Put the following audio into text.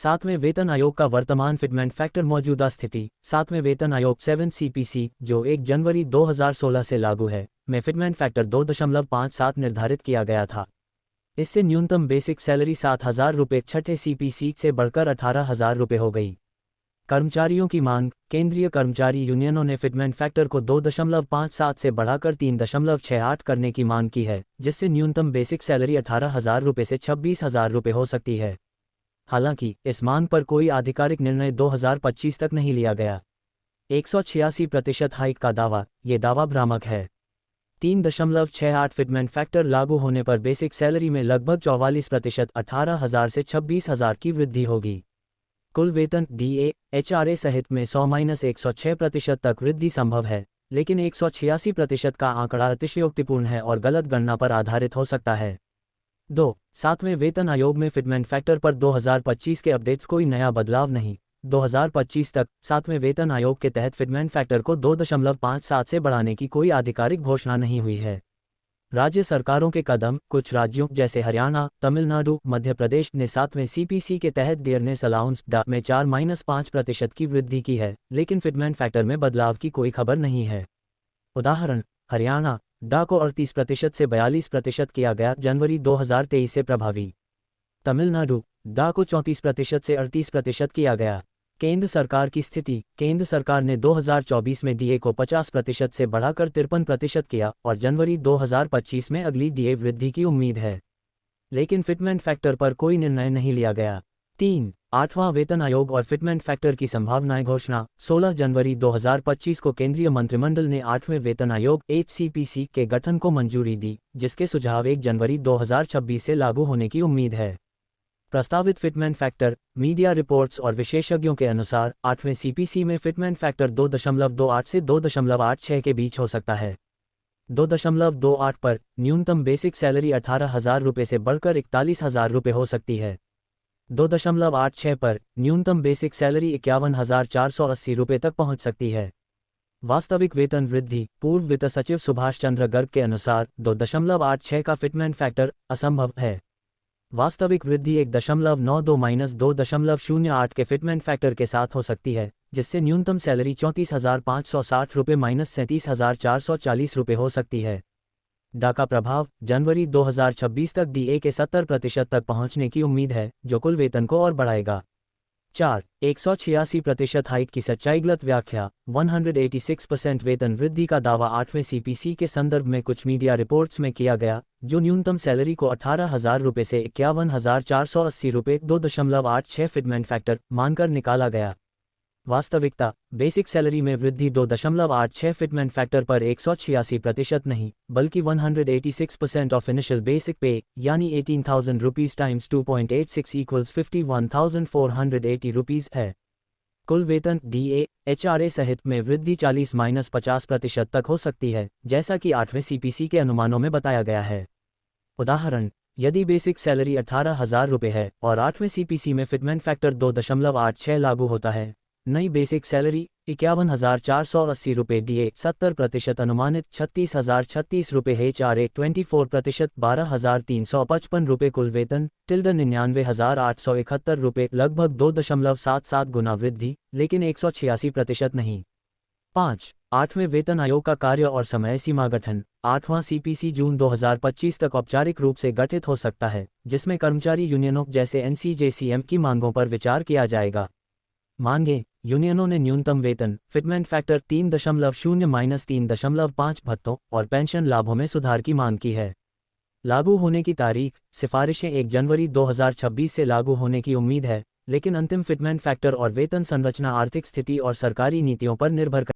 सातवें वेतन आयोग का वर्तमान फिटमेंट फैक्टर मौजूदा स्थिति। सातवें वेतन आयोग 7 CPC जो 1 जनवरी 2016 से लागू है में फिटमेंट फैक्टर 2.57 निर्धारित किया गया था। इससे न्यूनतम बेसिक सैलरी 7,000 रुपये छठे CPC से बढ़कर 18,000 रुपये हो गई। कर्मचारियों की मांग। केंद्रीय कर्मचारी यूनियनों ने फिटमेंट फैक्टर को 2.57 से बढ़ाकर 3.68 करने की मांग की है, जिससे न्यूनतम बेसिक सैलरी 18,000 रुपये से 26,000 रुपये हो सकती है। हालांकि इस मांग पर कोई आधिकारिक निर्णय 2025 तक नहीं लिया गया। 186% हाइक का दावा। ये दावा भ्रामक है। 3.68 फिटमेंट फैक्टर लागू होने पर बेसिक सैलरी में लगभग 44% 18,000 से 26,000 की वृद्धि होगी। कुल वेतन DA, HRA सहित में 100-106% तक वृद्धि संभव है, लेकिन 186% का आंकड़ा अतिशयोक्तिपूर्ण है और गलत गणना पर आधारित हो सकता है। 2. सातवें वेतन आयोग में फिटमेंट फैक्टर पर 2025 के अपडेट्स। कोई नया बदलाव नहीं। 2025 तक सातवें वेतन आयोग के तहत फिटमेंट फैक्टर को 2.57 से बढ़ाने की कोई आधिकारिक घोषणा नहीं हुई है। राज्य सरकारों के कदम। कुछ राज्यों जैसे हरियाणा, तमिलनाडु, मध्य प्रदेश ने सातवें CPC के तहत डियरनेस अलाउंस DA में 4-5% की वृद्धि की है, लेकिन फिटमेंट फैक्टर में बदलाव की कोई खबर नहीं है। उदाहरण, हरियाणा DA को 38% से 42% किया गया, जनवरी 2023 से प्रभावी। तमिलनाडु DA को 34% से 38% किया गया। केंद्र सरकार की स्थिति। केंद्र सरकार ने 2024 में DA को 50% से बढ़ाकर 53% किया और जनवरी 2025 में अगली DA वृद्धि की उम्मीद है, लेकिन फिटमेंट फैक्टर पर कोई निर्णय नहीं लिया गया। 3. आठवां वेतन आयोग और फिटमेंट फैक्टर की संभावनाएं। घोषणा। 16 जनवरी 2025 को केंद्रीय मंत्रिमंडल ने 8वें वेतन आयोग 8 CPC के गठन को मंजूरी दी, जिसके सुझाव 1 जनवरी 2026 से लागू होने की उम्मीद है। प्रस्तावित फिटमेंट फैक्टर। मीडिया रिपोर्ट्स और विशेषज्ञों के अनुसार 8वें CPC में फिटमेंट फैक्टर 2.28 से 2.86 के बीच हो सकता है। 2.28 पर न्यूनतम बेसिक सैलरी 18,000 रुपये से बढ़कर 41,000 रुपये हो सकती है। 2.86 पर न्यूनतम बेसिक सैलरी 51,480 रुपये तक पहुंच सकती है। वास्तविक वेतन वृद्धि। पूर्व वित्त सचिव सुभाष चंद्र गर्ग के अनुसार 2.86 का फिटमेंट फैक्टर असंभव है। वास्तविक वृद्धि 1.92-2.08 के फिटमेंट फैक्टर के साथ हो सकती है, जिससे न्यूनतम सैलरी 34,560 रुपये - 37,440 रुपये हो सकती है। DA का प्रभाव। जनवरी 2026 तक DA के 70% तक पहुंचने की उम्मीद है, जो कुल वेतन को और बढ़ाएगा। 4. 186% हाइक की सच्चाई। गलत व्याख्या। 186% वेतन वृद्धि का दावा 8वें CPC के संदर्भ में कुछ मीडिया रिपोर्ट्स में किया गया, जो न्यूनतम सैलरी को 18,000 रुपये से 51,480 रुपये 2.86 फिटमेंट फैक्टर मानकर निकाला गया। वास्तविकता। बेसिक सैलरी में वृद्धि 2.86 फिटमेंट फैक्टर पर 186% नहीं, बल्कि 186% ऑफ इनिशियल बेसिक पे, यानी 18,000 रुपीज़ टाइम्स 2.86 = 51,480 रुपीज़ है। कुल वेतन DA, HRA सहित में वृद्धि 40-50% तक हो सकती है, जैसा कि 8वें CPC के अनुमानों में बताया गया है। उदाहरण, यदि बेसिक सैलरी 18,000 रुपये है और 8वें CPC में फिटमेंट फैक्टर 2.86 लागू होता है, नई बेसिक सैलरी 51,480 रुपये, DA 70% अनुमानित 36,036 रुपये, HRA 24% 12,355 रुपये, कुल वेतन 99,871 रुपये, लगभग 2.77 गुना वृद्धि, लेकिन 186% नहीं। 5. 8वें वेतन आयोग का कार्य और समय सीमा गठन। 8वां CPC जून 2025 तक औपचारिक रूप से गठित हो सकता है, जिसमें कर्मचारी यूनियनों जैसे NCJCM की मांगों पर विचार किया जाएगा। मांगें। यूनियनों ने न्यूनतम वेतन, फिटमेंट फैक्टर 3.0-3.5 भत्तों और पेंशन लाभों में सुधार की मांग की है। लागू होने की तारीख। सिफारिशें 1 जनवरी 2026 से लागू होने की उम्मीद है, लेकिन अंतिम फिटमेंट फैक्टर और वेतन संरचना आर्थिक स्थिति और सरकारी नीतियों पर निर्भर